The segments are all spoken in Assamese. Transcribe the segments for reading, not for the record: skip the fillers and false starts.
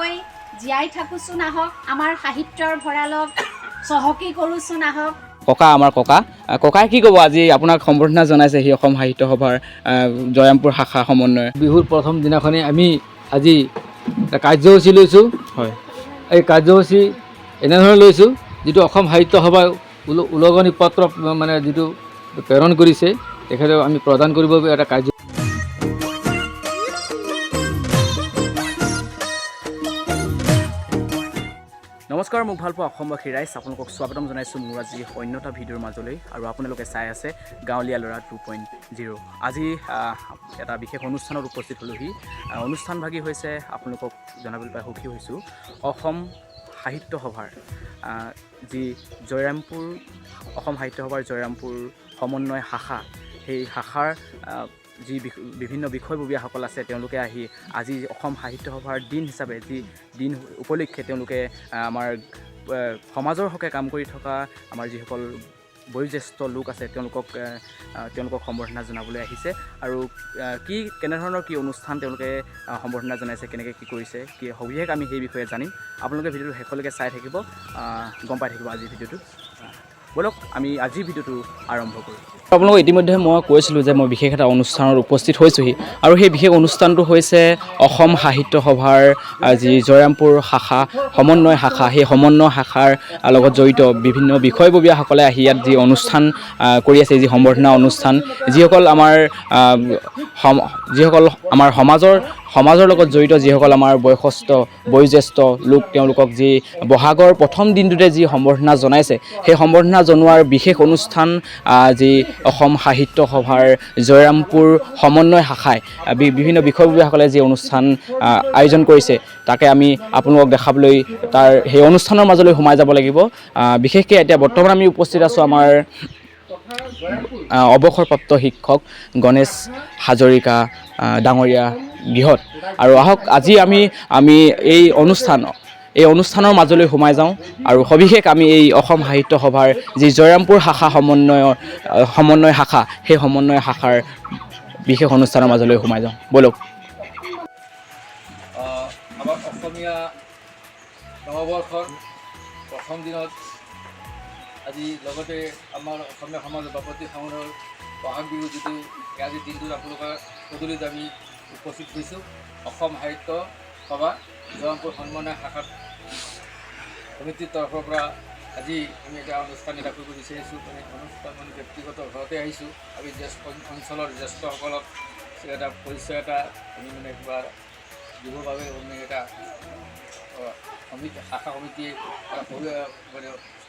হৈ জীয়াই থাকোচোন আহক আমাৰ সাহিত্যৰ ভঁৰালক চহকী কৰোচোন আহক ককা আমাৰ ককাই কি ক'ব আজি আপোনাক সম্বৰ্ধনা জনাইছে সি অসম সাহিত্য সভাৰ জয়ৰামপুৰ শাখা সমন্বয় বিহুৰ প্ৰথম দিনাখনে আমি আজি এটা কাৰ্যসূচী লৈছোঁ হয় এই কাৰ্যসূচী এনেধৰণে লৈছোঁ যিটো অসম সাহিত্য সভাই উলগনি পত্ৰ মানে যিটো প্ৰেৰণ কৰিছে তেখেতক আমি প্ৰদান কৰিব এটা কাৰ্য নমস্কাৰ মোক ভাল পোৱা অসমবাসী ৰাইজ আপোনালোকক স্বাগতম জনাইছোঁ মোৰ আজি অন্য এটা ভিডিঅ'ৰ মাজলৈ আৰু আপোনালোকে চাই আছে গাঁৱলীয়া ল'ৰা 2.0 আজি এটা বিশেষ অনুষ্ঠানত উপস্থিত হ'লোহি অনুষ্ঠানভাগী হৈছে আপোনালোকক জনাবলৈ পাই সুখী হৈছোঁ অসম সাহিত্য সভাৰ যি জয়ৰামপুৰ অসম সাহিত্য সভাৰ জয়ৰামপুৰ সমন্বয় শাখা সেই শাখাৰ যি বিভিন্ন বিষয়ববীয়াসকল আছে তেওঁলোকে আহি আজি অসম সাহিত্য সভাৰ দিন হিচাপে যি দিন উপলক্ষে তেওঁলোকে আমাৰ সমাজৰ হকে কাম কৰি থকা আমাৰ যিসকল বয়োজ্যেষ্ঠ লোক আছে তেওঁলোকক সম্বৰ্ধনা জনাবলৈ আহিছে আৰু কেনেধৰণৰ কি অনুষ্ঠান তেওঁলোকে সম্বৰ্ধনা জনাইছে কেনেকৈ কি কৰিছে কি সবিশেষ আমি সেই বিষয়ে জানিম আপোনালোকে ভিডিঅ'টো শেষলৈকে চাই থাকিব গম পাই থাকিব আজিৰ ভিডিঅ'টো বলক আমি আজিৰ ভিডিঅ'টো আৰম্ভ কৰোঁ আপোনালোকক ইতিমধ্যে মই কৈছিলোঁ যে মই বিশেষ এটা অনুষ্ঠানত উপস্থিত হৈছোঁহি আৰু সেই বিশেষ অনুষ্ঠানটো হৈছে অসম সাহিত্য সভাৰ যি জয়ৰামপুৰ শাখা সমন্বয় শাখা সেই সমন্বয় শাখাৰ লগত জড়িত বিভিন্ন বিষয়ববীয়াসকলে আহি ইয়াত যি অনুষ্ঠান কৰি আছে যি সম্বৰ্ধনা অনুষ্ঠান যিসকল আমাৰ সমাজৰ লগত জড়িত যিসকল আমাৰ বয়োজ্যেষ্ঠ লোক তেওঁলোকক যি বহাগৰ প্ৰথম দিনটোতে যি সম্বৰ্ধনা জনাইছে সেই সম্বৰ্ধনা জনোৱাৰ বিশেষ অনুষ্ঠান যি অসম সাহিত্য সভাৰ জয়ৰামপুৰ সমন্বয় শাখাই বিভিন্ন বিষয়ববীয়াসকলে যি অনুষ্ঠান আয়োজন কৰিছে তাকে আমি আপোনালোকক দেখাবলৈ তাৰ সেই অনুষ্ঠানৰ মাজলৈ সোমাই যাব লাগিব বিশেষকৈ এতিয়া বৰ্তমান আমি উপস্থিত আছোঁ আমাৰ অৱসৰপ্ৰাপ্ত শিক্ষক গণেশ হাজৰিকা ডাঙৰীয়া গৃহত আৰু আহক আজি আমি এই অনুষ্ঠানৰ মাজলৈ সোমাই যাওঁ আৰু সবিশেষ আমি এই অসম সাহিত্য সভাৰ যি জয়ৰামপুৰ শাখা সমন্বয় শাখা সেই সমন্বয় শাখাৰ বিশেষ অনুষ্ঠানৰ মাজলৈ সোমাই যাওঁ বলক আমাৰ অসমীয়া নৱবৰ্ষৰ প্ৰথম দিনত আজি লগতে আমাৰ অসমীয়া সমাজৰ বাপতি সাহোনৰ বহাগ বিহু যিটো আজি দিনটোত আপোনালোকৰ পদূলিত আমি উপস্থিত হৈছোঁ অসম সাহিত্য সভা জয়ৰামপুৰ সমন্বয় শাখাত সমিতিৰ তৰফৰ পৰা আজি আমি এটা অনুষ্ঠান এটা কৰিব বিচাৰিছোঁ অনুষ্ঠান ব্যক্তিগত ঘৰতে আহিছোঁ আমি অঞ্চলৰ জ্যেষ্ঠসকলক এটা পৰিচয় এটা আমি কিবা দিবৰ বাবে এটা শাখা সমিতিয়ে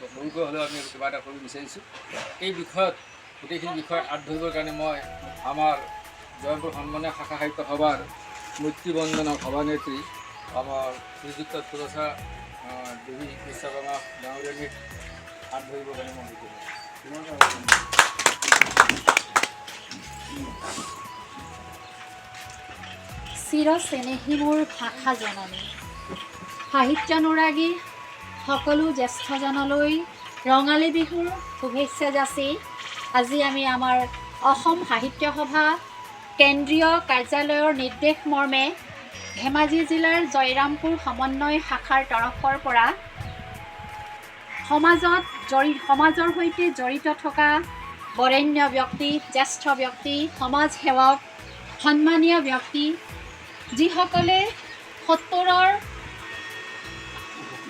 সৰুকৈ হ'লেও আমি কিবা এটা কৰিব বিচাৰিছোঁ এই বিষয়ত গোটেইখিনি বিষয় আঁত ধৰিবৰ কাৰণে মই আমাৰ জয়ৰামপুৰ সমন্বয় শাখা সাহিত্য সভাৰ মৈত্ৰীবন্দনৰ সভানেত্ৰী আমাৰ শ্ৰীযুক্ত তুলসা দেৱী বিশ্বকৰ্মা ডাঙৰীয়াক হাত ধৰিবৰ কাৰণে মই চিৰ চেনেহী মোৰ ভাষা জননী সাহিত্যানুৰাগী সকলো জ্যেষ্ঠজনলৈ ৰঙালী বিহুৰ শুভেচ্ছা যাচি আজি আমি আমাৰ অসম সাহিত্য সভা কেন্দ্ৰীয় কাৰ্যালয়ৰ নিৰ্দেশ মৰ্মে ধেমাজি জিলাৰ জয়ৰামপুৰ সমন্বয় শাখাৰ তৰফৰ পৰা সমাজৰ সৈতে জড়িত থকা বৰেণ্য ব্যক্তি জ্যেষ্ঠ ব্যক্তি সমাজ সেৱক সন্মানীয় ব্যক্তি যিসকলে 70ৰ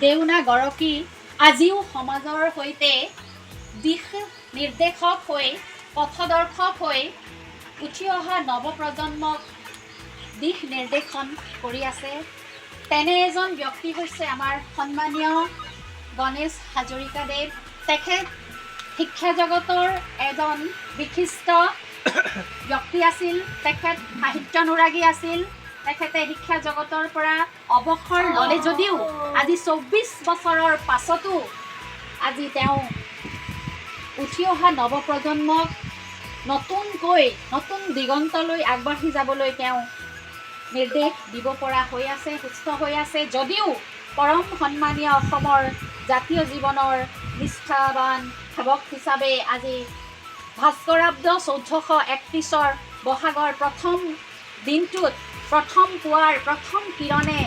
দেউনা গৰাকী আজিও সমাজৰ সৈতে দিশ নিৰ্দেশক হৈ পথদৰ্শক হৈ উঠি অহা নৱপ্ৰজন্মক দিশ নিৰ্দেশন কৰি আছে তেনে এজন ব্যক্তি হৈছে আমাৰ সন্মানীয় গণেশ হাজৰিকাদেৱ তেখেত শিক্ষা জগতৰ এজন বিশিষ্ট ব্যক্তি আছিল তেখেত সাহিত্যানুৰাগী আছিল তেখেতে শিক্ষা জগতৰ পৰা অৱসৰ ল'লে যদিও আজি 24 বছৰৰ পাছতো আজি তেওঁ উঠি অহা নৱপ্ৰজন্মক নতুন দিগন্তলৈ আগবাঢ়ি যাবলৈ তেওঁ নিৰ্দেশ দিব পৰা হৈ আছে সুস্থ হৈ আছে যদিও পৰম সন্মানীয় অসমৰ জাতীয় জীৱনৰ নিষ্ঠাবান সেৱক হিচাপে আজি ভাস্কৰাব্দ 1431 বহাগৰ প্ৰথম দিনটোত প্ৰথম পুৱাৰ প্ৰথম কিৰণে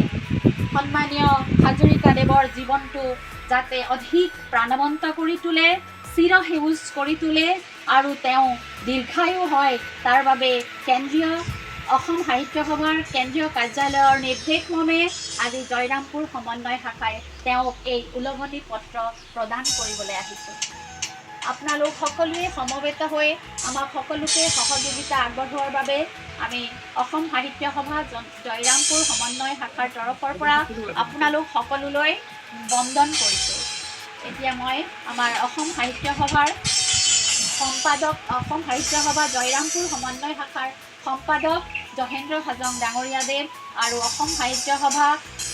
সন্মানীয় হাজৰিকাদেৱৰ জীৱনটো যাতে অধিক প্ৰাণৱন্ত কৰি তোলে, চিৰসেউজ কৰি তোলে আৰু তেওঁ দীৰ্ঘায়ু হয়, তাৰ বাবে অসম সাহিত্য সভাৰ কেন্দ্ৰীয় কাৰ্যালয়ৰ নিৰ্দেশমৰ্মে আজি জয়ৰামপুৰ সমন্বয় শাখাই তেওঁক এই ওলগনি পত্ৰ প্ৰদান কৰিবলৈ আহিছোঁ। আপোনালোক সকলোৱে সমবেত হৈ আমাক সকলোকে সহযোগিতা আগবঢ়োৱাৰ বাবে আমি অসম সাহিত্য সভা জয়ৰামপুৰ সমন্বয় শাখাৰ তৰফৰ পৰা আপোনালোক সকলোলৈ বন্দন কৰিছোঁ। এতিয়া মই আমাৰ অসম সাহিত্য সভাৰ সম্পাদক, অসম সাহিত্য সভা জয়ৰামপুৰ সমন্বয় শাখাৰ সম্পাদক জহেন্দ্ৰ হাজং ডাঙৰীয়াদেৱ আৰু অসম সাহিত্য সভা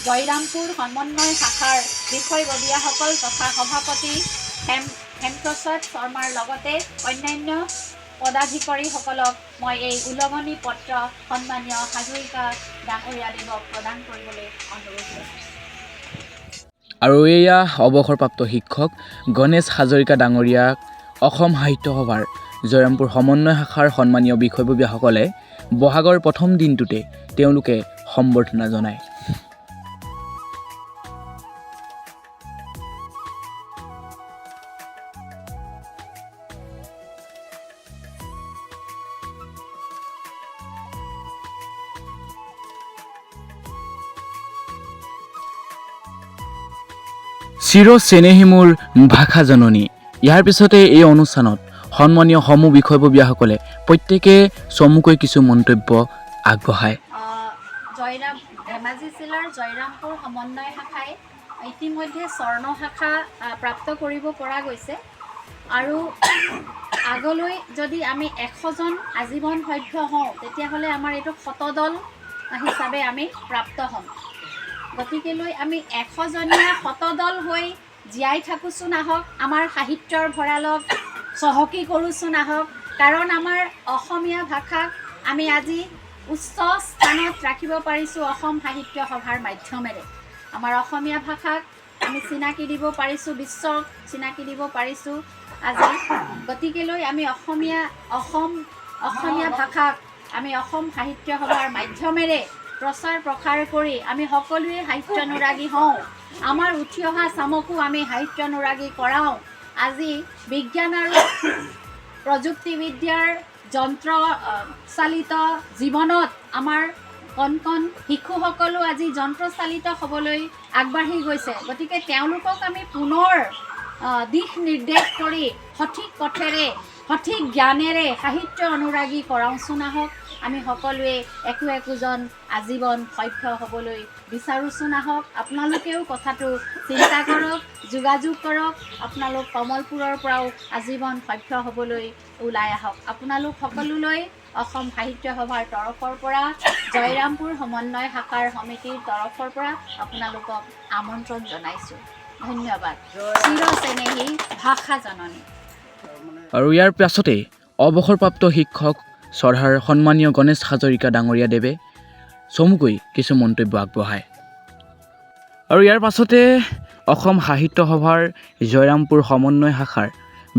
জয়ৰামপুৰ সমন্বয় শাখাৰ বিষয়ববীয়াসকল তথা সভাপতি হেমপ্ৰসাদ শৰ্মাৰ লগতে অন্যান্য পদাধিকাৰীসকলক মই এই ওলগনি পত্ৰ সন্মানীয় হাজৰিকা ডাঙৰীয়াদেৱক প্ৰদান কৰিবলৈ অনুৰোধ কৰিছোঁ। আৰু এয়া অৱসৰপ্ৰাপ্ত শিক্ষক গণেশ হাজৰিকা ডাঙৰীয়াক অসম সাহিত্য সভাৰ জয়ৰামপুৰ সমন্বয় শাখাৰ সন্মানীয় বিষয়ববীয়াসকলে বহাগৰ প্ৰথম দিনটোতে তেওঁলোকে সম্বৰ্ধনা জনায়। চিৰ চেনেহী মোৰ ভাষা জননী। ইয়াৰ পিছতে এই অনুষ্ঠানত সন্মানীয় সমূহ বিষয়ববীয়াসকলে প্ৰত্যেকে চমুকৈ কিছু মন্তব্য আগবঢ়ায়। ধেমাজি জিলাৰ জয়ৰামপুৰ সমন্বয় শাখাই ইতিমধ্যে স্বৰ্ণ শাখা প্ৰাপ্ত কৰিব পৰা গৈছে আৰু আগলৈ যদি আমি 100জন আজীৱন সভ্য হওঁ তেতিয়াহ'লে আমাৰ এইটো শতদল হিচাপে আমি প্ৰাপ্ত হ'ম। গতিকেলৈ আমি 100জনীয়া শতদল হৈ জীয়াই থাকোঁচোন আহক, আমাৰ সাহিত্যৰ ভঁৰালক চহকী কৰোঁচোন আহক, কাৰণ আমাৰ অসমীয়া ভাষাক আমি আজি উচ্চ স্থানত ৰাখিব পাৰিছোঁ অসম সাহিত্য সভাৰ মাধ্যমেৰে। আমাৰ অসমীয়া ভাষাক আমি চিনাকি দিব পাৰিছোঁ, বিশ্বক চিনাকি দিব পাৰিছোঁ আজি। গতিকেলৈ আমি অসমীয়া ভাষাক আমি অসম সাহিত্য সভাৰ মাধ্যমেৰে প্ৰচাৰ প্ৰসাৰ কৰি আমি সকলোৱে সাহিত্যানুৰাগী হওঁ, আমাৰ উঠি অহা চামকো আমি সাহিত্যানুৰাগী কৰাওঁ। আজি বিজ্ঞান আৰু প্ৰযুক্তিবিদ্যাৰ যন্ত্ৰ চালিত জীৱনত আমাৰ কণ কণ শিশুসকলো আজি যন্ত্ৰচালিত হ'বলৈ আগবাঢ়ি গৈছে। গতিকে তেওঁলোকক আমি পুনৰ দিশ নিৰ্দেশ কৰি সঠিক পথেৰে সঠিক জ্ঞানেৰে সাহিত্য অনুৰাগী কৰাওঁচোন আহক। আমি সকলোৱে একোজন আজীৱন সভ্য হ'বলৈ বিচাৰোঁচোন আহক। আপোনালোকেও কথাটো চিন্তা কৰক, যোগাযোগ কৰক। আপোনালোক কমলপুৰৰ পৰাও আজীৱন সভ্য হ'বলৈ ওলাই আহক। আপোনালোক সকলোলৈ অসম সাহিত্য সভাৰ তৰফৰ পৰা জয়ৰামপুৰ সমন্বয় শাখাৰ সমিতিৰ তৰফৰ পৰা আপোনালোকক আমন্ত্ৰণ জনাইছোঁ। ধন্যবাদ। চিৰ চেনেহী ভাষা জননী। আৰু ইয়াৰ পাছতেই অৱসৰপ্ৰাপ্ত শিক্ষক শ্ৰদ্ধাৰ সন্মানীয় গণেশ হাজৰিকা ডাঙৰীয়াদেৱে চমুকৈ কিছু মন্তব্য আগবঢ়ায়। আৰু ইয়াৰ পাছতে অসম সাহিত্য সভাৰ জয়ৰামপুৰ সমন্বয় শাখাৰ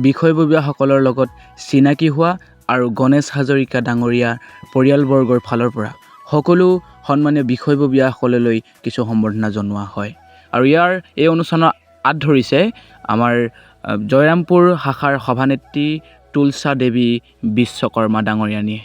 বিষয়ববীয়াসকলৰ লগত চিনাকি হোৱা আৰু গণেশ হাজৰিকা ডাঙৰীয়াৰ পৰিয়ালবৰ্গৰ ফালৰ পৰা সকলো সন্মানীয় বিষয়ববীয়াসকললৈ কিছু সম্বৰ্ধনা জনোৱা হয়। আৰু ইয়াৰ এই অনুষ্ঠানৰ আঁত ধৰিছে আমাৰ জয়ৰামপুৰ শাখাৰ সভানেত্ৰী তুলসা দেৱী বিশ্বকৰ্মা ডাঙৰীয়ানীয়ে।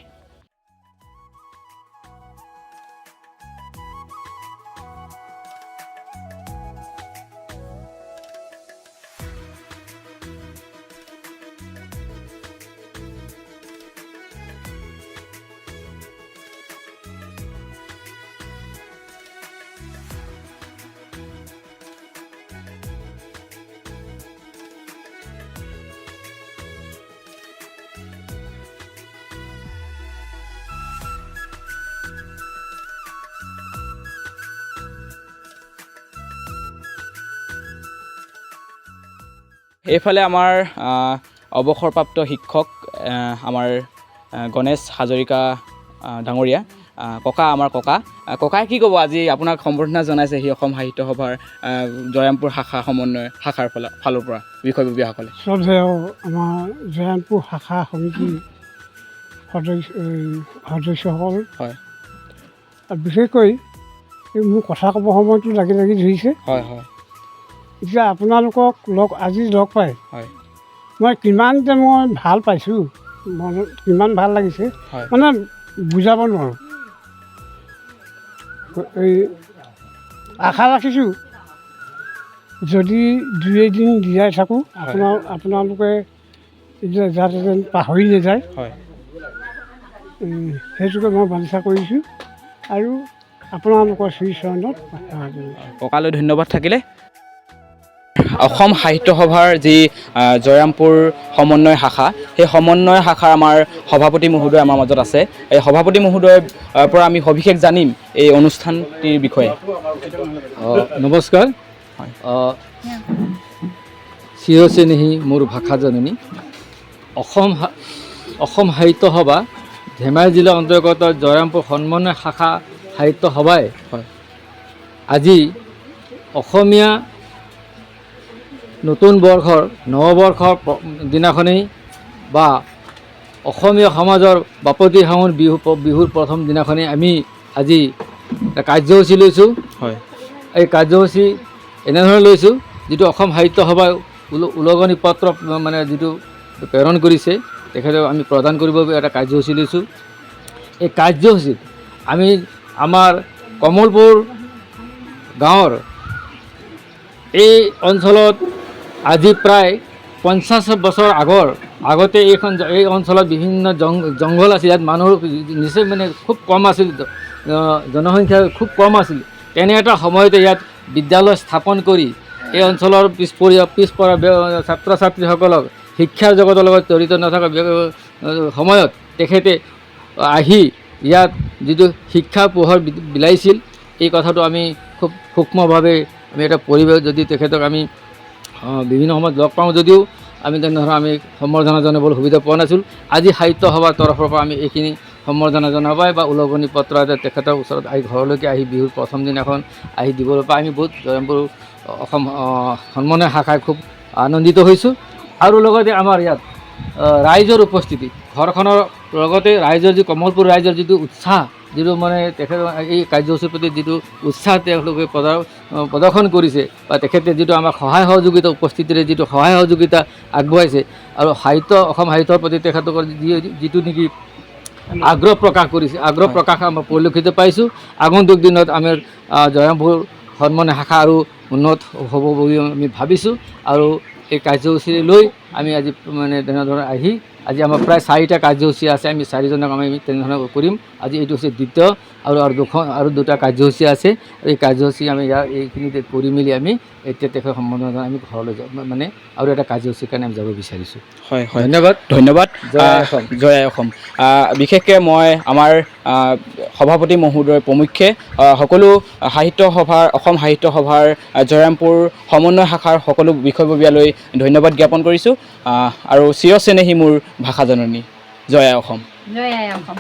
এইফালে আমাৰ অৱসৰপ্ৰাপ্ত শিক্ষক আমাৰ গণেশ হাজৰিকা ডাঙৰীয়া ককা, আমাৰ ককাই কি ক'ব? আজি আপোনাক সম্বৰ্ধনা জনাইছে সি অসম সাহিত্য সভাৰ জয়ৰামপুৰ শাখা সমন্বয় শাখাৰ ফালৰ পৰা বিষয়ববীয়াসকলে। শ্ৰদ্ধেয় আমাৰ জয়ৰামপুৰ শাখা সমিতিৰ সদস্যসকল, হয়, বিশেষকৈ এই মোৰ কথা ক'ব সময়টো লাগি লাগি ধৰিছে। হয় হয় এতিয়া আপোনালোকক আজি লগ পাই হয় মই কিমান যে মই ভাল পাইছোঁ, মনত কিমান ভাল লাগিছে হয় মানে বুজাব নোৱাৰোঁ। এই আশা ৰাখিছোঁ যদি 2 এদিন জীয়াই থাকোঁ আপোনালোকে যাতে যেন পাহৰি নাযায়, হয় সেইটোকে মই বাঞ্ছা কৰিছোঁ আৰু আপোনালোকৰ শ্ৰীচৰণত ককালৈ ধন্যবাদ থাকিলে। অসম সাহিত্য সভাৰ যি জয়ৰামপুৰ সমন্বয় শাখা, সেই সমন্বয় শাখাৰ আমাৰ সভাপতি মহোদয় আমাৰ মাজত আছে। এই সভাপতি মহোদয়ৰ পৰা আমি সবিশেষ জানিম এই অনুষ্ঠানটিৰ বিষয়ে। নমস্কাৰ। চিৰচেনেহী মোৰ ভাষা জননী। অসম সাহিত্য সভা ধেমাজি জিলাৰ অন্তৰ্গত জয়ৰামপুৰ সমন্বয় শাখা সাহিত্য সভাই আজি অসমীয়া নতুন বৰ্ষৰ নৱবৰ্ষৰ দিনাখনেই বা অসমীয়া সমাজৰ বাপতি সাহোন বিহুৰ প্ৰথম দিনাখনেই আমি আজি এটা কাৰ্যসূচী লৈছোঁ। হয় এই কাৰ্যসূচী এনেধৰণে লৈছোঁ, যিটো অসম সাহিত্য সভাই উলগনি পত্ৰ মানে যিটো প্ৰেৰণ কৰিছে তেখেতক আমি প্ৰদান কৰিব এটা কাৰ্যসূচী লৈছোঁ। এই কাৰ্যসূচীত আমি আমাৰ কমলপুৰ গাঁৱৰ এই অঞ্চলত আজি প্ৰায় 50 বছৰ আগতে এই অঞ্চলত বিভিন্ন জংঘল আছিল। ইয়াত মানুহৰ নিশ্চয় মানে খুব কম আছিল, জনসংখ্যা খুব কম আছিল। তেনে এটা সময়তে ইয়াত বিদ্যালয় স্থাপন কৰি এই অঞ্চলৰ পিছপৰা ছাত্ৰ ছাত্ৰীসকলক শিক্ষাৰ জগতৰ লগত জড়িত নথকা সময়ত তেখেতে আহি ইয়াত যিটো শিক্ষা পোহৰ বিলাইছিল, এই কথাটো আমি খুব সূক্ষ্মভাৱে আমি এটা পৰিৱেশ যদি তেখেতক আমি বিভিন্ন সময়ত লগ পাওঁ যদিও আমি তেনেধৰণে আমি সম্বৰ্ধনা জনাবলৈ সুবিধা পোৱা নাছিলোঁ। আজি সাহিত্য সভাৰ তৰফৰ পৰা আমি এইখিনি সম্বৰ্ধনা জনাবাই বা উলগনি পত্ৰ তেখেতৰ ওচৰত আহি ঘৰলৈকে আহি বিহুৰ প্ৰথম দিনাখন আহি দিবলৈ পাই আমি বহুত জয়ৰামপুৰ অসম সমন্বয় শাখাই খুব আনন্দিত হৈছোঁ। আৰু লগতে আমাৰ ইয়াত ৰাইজৰ উপস্থিতি, ঘৰখনৰ লগতে ৰাইজৰ যি কমলপুৰ ৰাইজৰ যিটো উৎসাহ, যিটো মানে তেখেতৰ এই কাৰ্যসূচীৰ প্ৰতি যিটো উৎসাহ তেওঁলোকে প্ৰদৰ্শন কৰিছে বা তেখেতে যিটো আমাক সহায় সহযোগিতা উপস্থিতিৰে যিটো সহায় সহযোগিতা আগবঢ়াইছে আৰু অসম সাহিত্যৰ প্ৰতি তেখেতসকল যিটো নেকি আগ্ৰহ প্ৰকাশ কৰিছে, আগ্ৰহ প্ৰকাশ আমাৰ পৰিলক্ষিত পাইছোঁ। আগন্তুক দিনত আমাৰ জয়ৰামপুৰ সমন্বয় শাখা আৰু উন্নত হ'ব বুলি আমি ভাবিছোঁ। আৰু এই কাৰ্যসূচী লৈ আমি আজি মানে তেনেধৰণে আহি আজি আমাৰ প্ৰায় 4টা কাৰ্যসূচী আছে। আমি 4জনক আমি তেনেধৰণে কৰিম। আজি এইটো হৈছে দ্বিতীয় আৰু 2টা কাৰ্যসূচী আছে। এই কাৰ্যসূচী আমি এইখিনিতে কৰি মেলি আমি এতিয়া তেখেত সম্বৰ্ধনা আমি ঘৰলৈ যাম, মানে আৰু এটা কাৰ্যসূচীৰ কাৰণে আমি যাব বিচাৰিছোঁ। হয় হয় ধন্যবাদ। জয় অসম। বিশেষকৈ মই আমাৰ সভাপতি মহোদয়ৰ প্ৰমুখ্যে সকলো অসম সাহিত্য সভাৰ জয়ৰামপুৰ সমন্বয় শাখাৰ সকলো বিষয়ববীয়ালৈ ধন্যবাদ জ্ঞাপন কৰিছোঁ। আৰু চিৰচেনেহী মোৰ ভাষা জননী। জয় অসম। জয় আই অসম।